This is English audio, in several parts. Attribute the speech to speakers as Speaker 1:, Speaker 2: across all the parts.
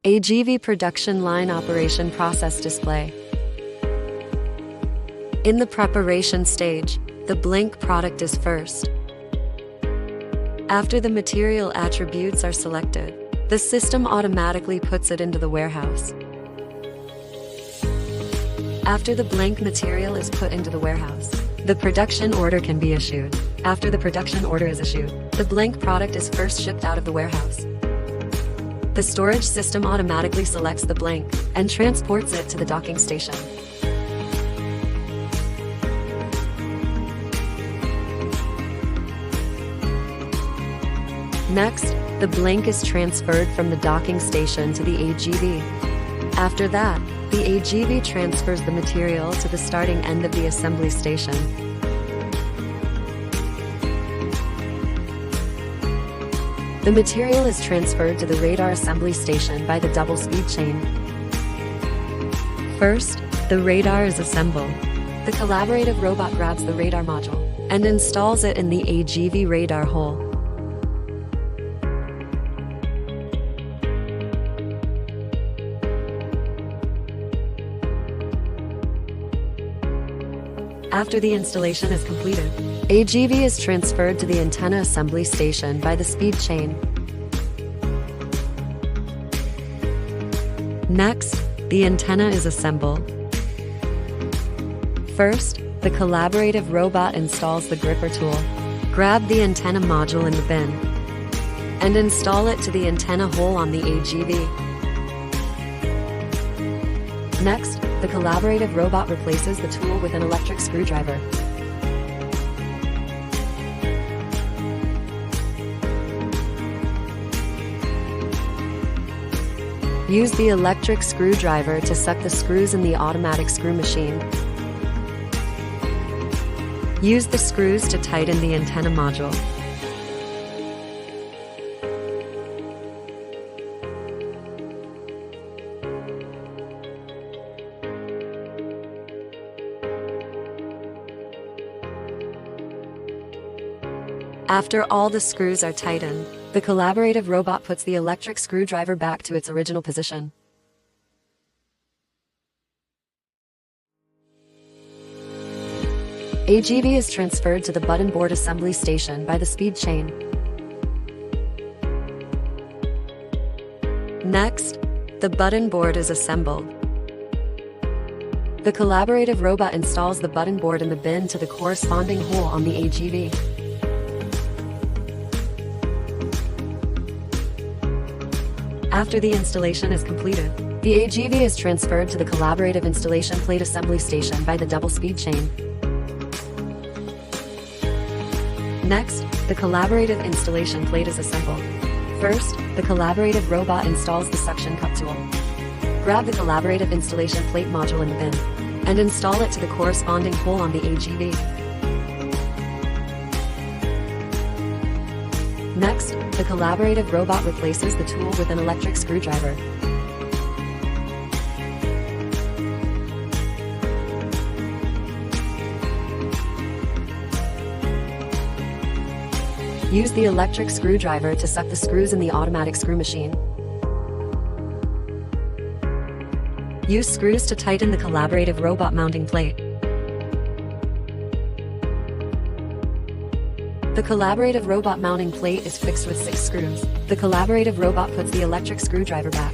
Speaker 1: AGV production line operation process display. In the preparation stage, the blank product is first. After the material attributes are selected, the system automatically puts it into the warehouse. After the blank material is put into the warehouse, the production order can be issued. After the production order is issued, the blank product is first shipped out of the warehouse. The storage system automatically selects the blank and transports it to the docking station. Next, the blank is transferred from the docking station to the AGV. After that, the AGV transfers the material to the starting end of the assembly station. The material is transferred to the radar assembly station by the double speed chain. First, the radar is assembled. The collaborative robot grabs the radar module and installs it in the AGV radar hull. After the installation is completed, AGV is transferred to the antenna assembly station by the speed chain. Next, the antenna is assembled. First, the collaborative robot installs the gripper tool. Grab the antenna module in the bin and install it to the antenna hole on the AGV. Next, the collaborative robot replaces the tool with an electric screwdriver. Use the electric screwdriver to suck the screws in the automatic screw machine. Use the screws to tighten the antenna module. After all the screws are tightened, the collaborative robot puts the electric screwdriver back to its original position. AGV is transferred to the button board assembly station by the speed chain. Next, the button board is assembled. The collaborative robot installs the button board in the bin to the corresponding hole on the AGV. After the installation is completed, the AGV is transferred to the collaborative installation plate assembly station by the double speed chain. Next, the collaborative installation plate is assembled. First, the collaborative robot installs the suction cup tool. Grab the collaborative installation plate module in the bin and install it to the corresponding hole on the AGV. Next, the collaborative robot replaces the tool with an electric screwdriver. Use the electric screwdriver to suck the screws in the automatic screw machine. Use screws to tighten the collaborative robot mounting plate. The collaborative robot mounting plate is fixed with 6 screws. The collaborative robot puts the electric screwdriver back.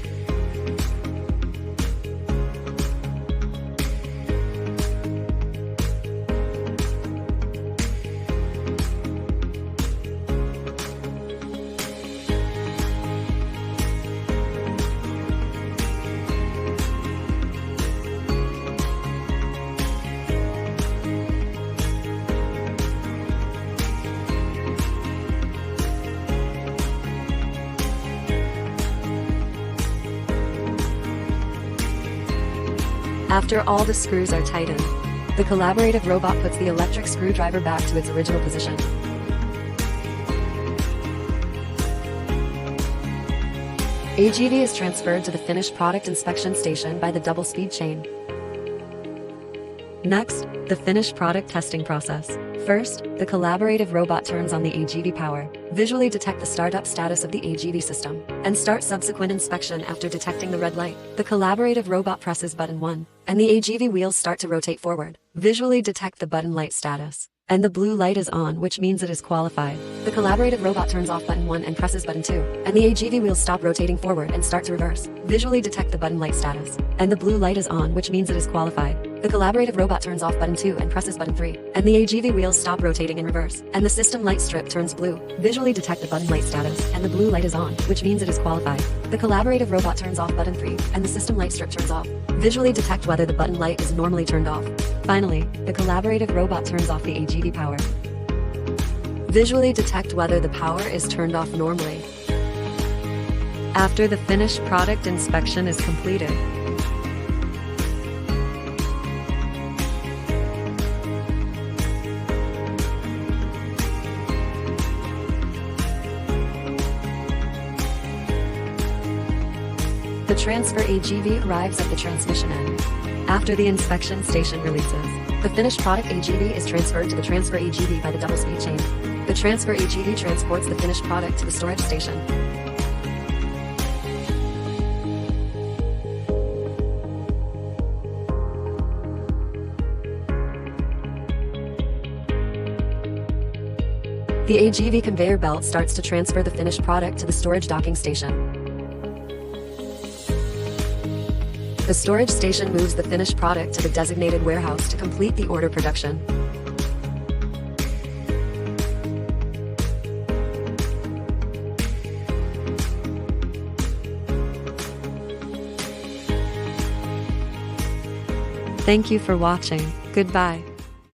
Speaker 1: After all the screws are tightened, the collaborative robot puts the electric screwdriver back to its original position. AGV is transferred to the finished product inspection station by the double speed chain. Next, the finished product testing process. First, the collaborative robot turns on the AGV power, visually detect the startup status of the AGV system, and start subsequent inspection after detecting the red light. The collaborative robot presses button 1, and the AGV wheels start to rotate forward, visually detect the button light status, and the blue light is on, which means it is qualified. The collaborative robot turns off button 1 and presses button 2, and the AGV wheels stop rotating forward and start to reverse, visually detect the button light status, and the blue light is on, which means it is qualified. The collaborative robot turns off button 2 and presses button 3, and the AGV wheels stop rotating in reverse, and the system light strip turns blue, visually detect the button light status, and the blue light is on, which means it is qualified. The collaborative robot turns off button 3, and the system light strip turns off, visually detect whether the button light is normally turned off. Finally, the collaborative robot turns off the AGV power. Visually detect whether the power is turned off normally. After the finished product inspection is completed, the transfer AGV arrives at the transmission end. After the inspection station releases, the finished product AGV is transferred to the transfer AGV by the double-speed chain. The transfer AGV transports the finished product to the storage station. The AGV conveyor belt starts to transfer the finished product to the storage docking station. The storage station moves the finished product to the designated warehouse to complete the order production. Thank you for watching. Goodbye.